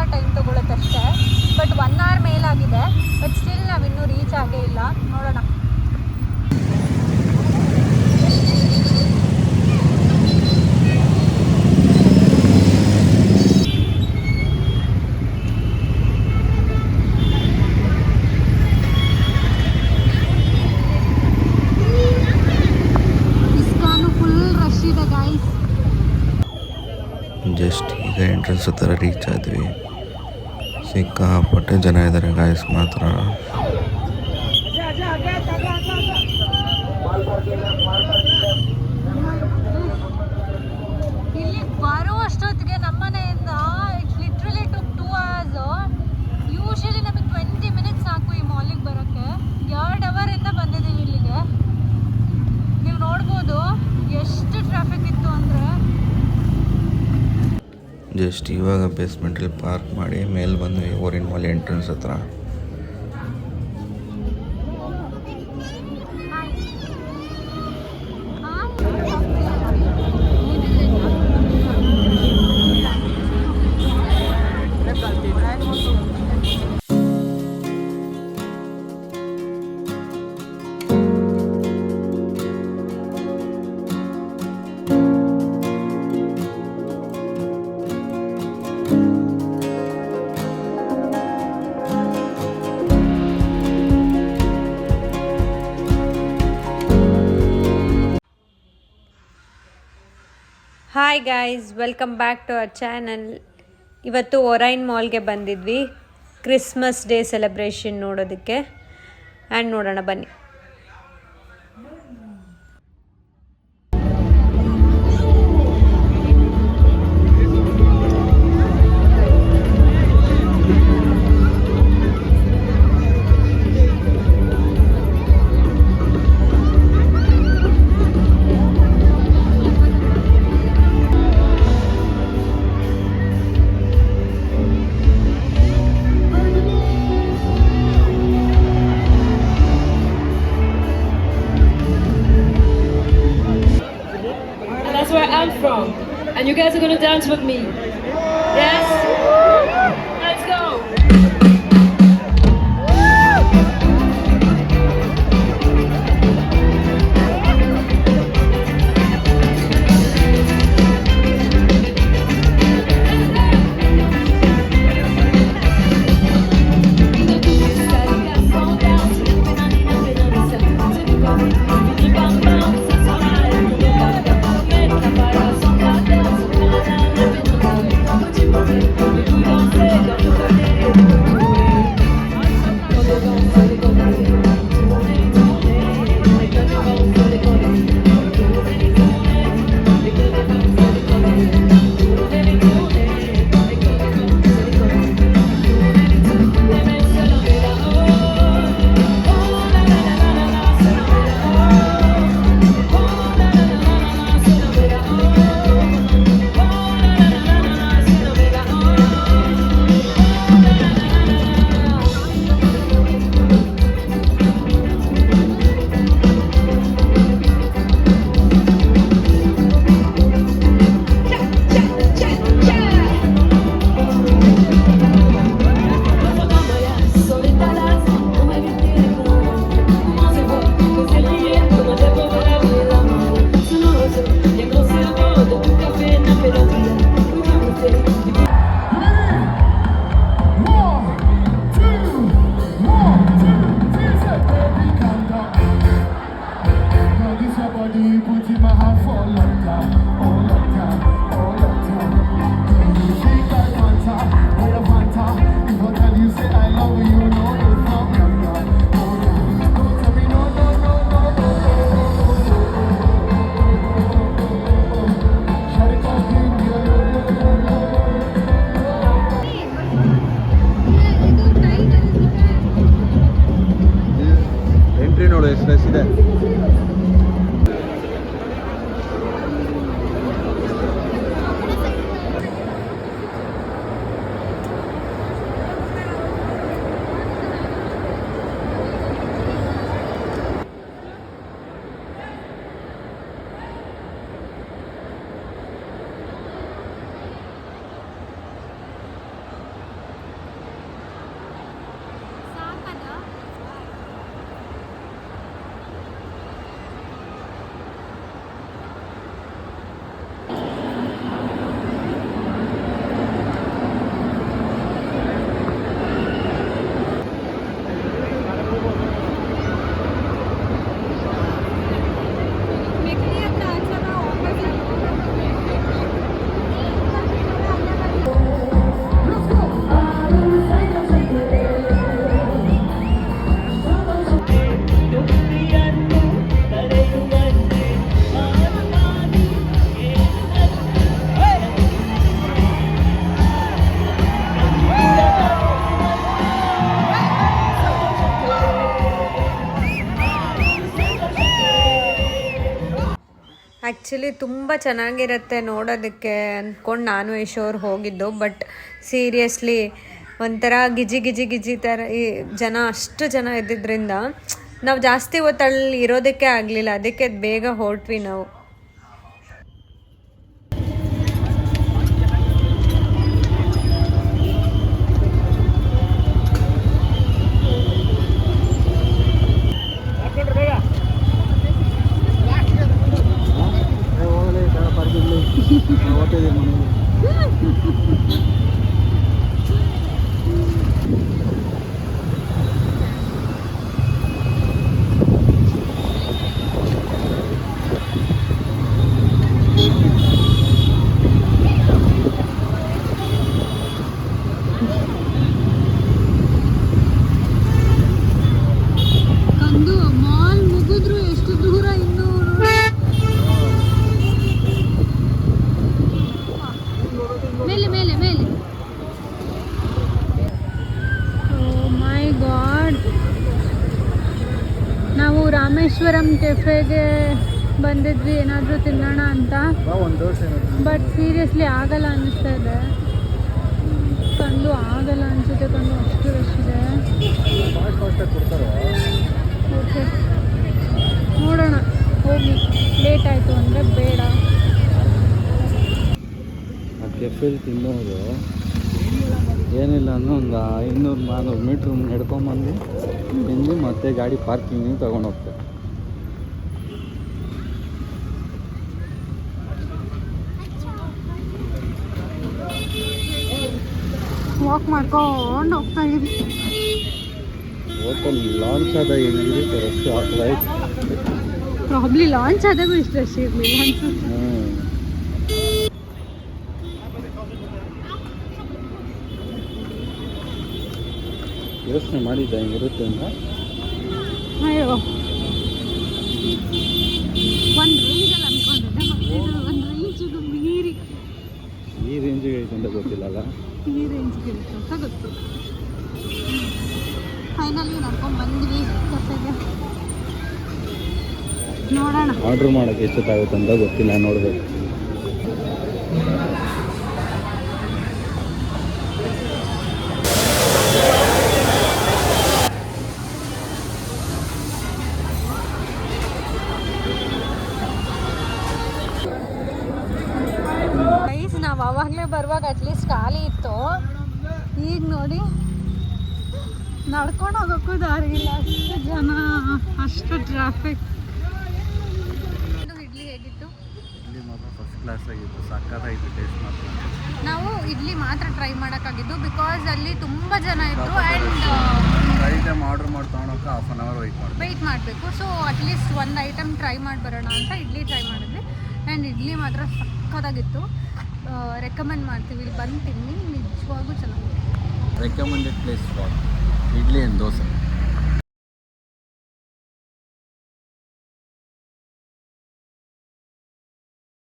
Hour time ತೊಗೊಳುತ್ತೆ ಅಷ್ಟೇ. But 1 hour ಮೇಲಾಗಿದೆ. ಬಟ್ ಸ್ಟಿಲ್ ನಾವಿನ್ನೂ ರೀಚ್ ಆಗೇ ಇಲ್ಲ. ನೋಡೋಣ. ಜಸ್ಟ್ ಈಗ ಎಂಟ್ರೆನ್ಸ್ ಹತ್ರ ರೀಚ್ ಆದ್ವಿ. ಸಿಕ್ಕಾಪಟ್ಟೆ ಜನ ಇದ್ದಾರೆ ಗಾಯ್ಸ್ ಮಾತ್ರ. ಇಲ್ಲಿ ಬರೋ ಅಷ್ಟೊತ್ತಿಗೆ ನಮ್ಮನೆಯಿಂದ it's literally took 2 hours. Usually ನಮಗೆ 20 minutes ಸಾಕು ಈ ಮಾಲಿಗೆ ಬರೋಕ್ಕೆ. 2 ಅವರಿಂದ ಬಂದಿದ್ದೀವಿ ಇಲ್ಲಿಗೆ. ನೀವು ನೋಡ್ಬೋದು ಎಷ್ಟು ಟ್ರಾಫಿಕ್ ಇತ್ತು ಅಂದರೆ. ಜಸ್ಟ್ ಇವಾಗ ಬೇಸ್ಮೆಂಟಲ್ಲಿ ಪಾರ್ಕ್ ಮಾಡಿ ಮೇಲೆ ಬಂದ್ವಿ ಓರಿಯಂಟ್ ಮಾಲ್ ಎಂಟ್ರೆನ್ಸ್ ಹತ್ರ. Hi guys, welcome back to our channel. ಇವತ್ತು ಒರೈನ್ ಮಾಲ್ಗೆ ಬಂದಿದ್ವಿ ಕ್ರಿಸ್ಮಸ್ ಡೇ ಸೆಲೆಬ್ರೇಷನ್ ನೋಡೋದಕ್ಕೆ. ಆ್ಯಂಡ್ ನೋಡೋಣ ಬನ್ನಿ. From and you guys are going to dance with me. Yes? Let's go. Actually ತುಂಬ ಚೆನ್ನಾಗಿರುತ್ತೆ ನೋಡೋದಕ್ಕೆ ಅಂದ್ಕೊಂಡು ನಾನು ಯಶೋರು ಹೋಗಿದ್ದು. ಬಟ್ ಸೀರಿಯಸ್ಲಿ ಒಂಥರ ಗಿಜಿ ಥರ ಈ ಜನ ಅಷ್ಟು ಜನ ಇದ್ದಿದ್ದರಿಂದ ನಾವು ಜಾಸ್ತಿ ಹೊತ್ತಲ್ಲಿ ಇರೋದಕ್ಕೆ ಆಗಲಿಲ್ಲ. ಅದಕ್ಕೆ ಬೇಗ ಹೊರಟ್ವಿ ನಾವು. ಕಂದು ಮಾಲ್ ಮುಗಿದ್ರು ಎಷ್ಟು ದೂರ ಇನ್ನೂ. ಮೇಲೆ ಮೇಲೆ ಮೇಲೆ. ಓ ಮೈ ಗಾಡ್, ನಾವು ರಾಮೇಶ್ವರಂ ಕೆಫೆಗೆ ಬಂದಿದ್ವಿ ಏನಾದರೂ ತಿನ್ನೋಣ ಅಂತ. ಬಟ್ ಸೀರಿಯಸ್ಲಿ ಆಗಲ್ಲ ಅನ್ನಿಸ್ತಾ ಇದೆ. ಕಂದು ಆಗಲ್ಲ ಅನಿಸುತ್ತೆ, ಕಂದು ಅಷ್ಟು ರಶ್ ಇದೆ. ಓಕೆ ನೋಡೋಣ, ಹೋಗಿ. ಲೇಟ್ ಆಯಿತು ಅಂದರೆ ಬೇಡ. ಆ ಕೆಫೆಲಿ ತಿನ್ನೋದು ಏನಿಲ್ಲ ಅನ್ನೋ ಒಂದು 500-400 ಮೀಟ್ರ್ ನಡ್ಕೊಂಬಂದು ತಿಂದು ಮತ್ತೆ ಗಾಡಿ ಪಾರ್ಕಿಂಗ್ ತೊಗೊಂಡು ಹೋಗ್ತಾರೆ. ವಾಕ್ ಮಾಡ್ಕೊಂಡು ಹೋಗ್ತಾ ಇದ್ವಿ. ಹೋಟೆಲ್ ಲಾಂಚ್ ಆದಾಗ ಹೆಂಗಿರುತ್ತೆ ರಶ್ ರೈಟ್. ಪ್ರಾಬ್ಲಿ ಲಾಂಚ್ ಆದಾಗೂ ಇಷ್ಟು ರಶ್ ಇರಲಿಲ್ಲ ಅನ್ಸುತ್ತೆ. ಯೋಚನೆ ಮಾಡಿದ್ದೆ ಹಿಂಗಿರುತ್ತೆ ಅಂತ. ಅಯ್ಯೋ, ಒಂದು ರೇಂಜಲ್ಲಿ ಅಂದ್ಕೊಂಡಿದ್ದೆ, ಒಂದು ರೇಂಜಿಗೂ ಮೀರಿ ಈ ರೇಂಜಿಗೆ ಐತೆ ಅಂತ ಗೊತ್ತಿಲ್ಲಲ್ಲ. ಈ ರೇಂಜ್ಗೆ ಇರುತ್ತೆ ಅಂತ ಗೊತ್ತು. ಫೈನಲಿ ನಡ್ಕೊಂಡು ಬಂದ್ವಿ ಕೆಫೆಗೆ. ನೋಡೋಣ. ಆರ್ಡ್ರ್ ಮಾಡೋಕ್ಕೆ ಎಷ್ಟೊತ್ತಾಗುತ್ತೆ ಅಂತ ಗೊತ್ತಿಲ್ಲ, ನೋಡಬೇಕು. ನಾವು ಆವಾಗಲೇ ಬರುವಾಗ ಅಟ್ಲೀಸ್ಟ್ ಖಾಲಿ ಇತ್ತು. ಈಗ ನೋಡಿ ನಡ್ಕೊಂಡು ಹೋಗೋಕ್ಕೂ ದಾರಿ ಇಲ್ಲ, ಅಷ್ಟು ಜನ, ಅಷ್ಟು ಟ್ರಾಫಿಕ್. ಇಡ್ಲಿ ಹೇಗಿತ್ತು? ಇಡ್ಲಿ ಮಾತ್ರ ಫಸ್ಟ್ ಕ್ಲಾಸ್ ಆಗಿತ್ತು, ಸಕ್ಕತ್ತಾಗಿತ್ತು ಟೇಸ್ಟ್ ಮಾತ್ರ. ನಾವು ಇಡ್ಲಿ ಮಾತ್ರ ಟ್ರೈ ಮಾಡೋಕ್ಕಾಗಿದ್ದು ಬಿಕಾಸ್ ಅಲ್ಲಿ ತುಂಬ ಜನ ಇತ್ತು ಆ್ಯಂಡ್ ಐಟಮ್ ಆರ್ಡ್ರ್ ಮಾಡಿ ತೊಗೊಳಕ್ಕೆ ಹಾಫ್ ಆನ್ ಅವರ್ ವೆಯ್ಟ್ ಮಾಡಬೇಕು. ಸೊ ಅಟ್ಲೀಸ್ಟ್ ಒಂದು ಐಟಮ್ ಟ್ರೈ ಮಾಡಿ ಬರೋಣ ಅಂತ ಇಡ್ಲಿ ಟ್ರೈ ಮಾಡಿದ್ವಿ. ಆ್ಯಂಡ್ ಇಡ್ಲಿ ಮಾತ್ರ ಸಕ್ಕತ್ತಾಗಿತ್ತು. ರೆಕಮೆಂಡ್ ಮಾಡ್ತೀವಿ, ಇಲ್ಲಿ ಬಂದು ತಿನ್ನಿ, ನಿಜವಾಗೂ ಚೆನ್ನಾಗಿದೆ. Recommended place for idli and dosa.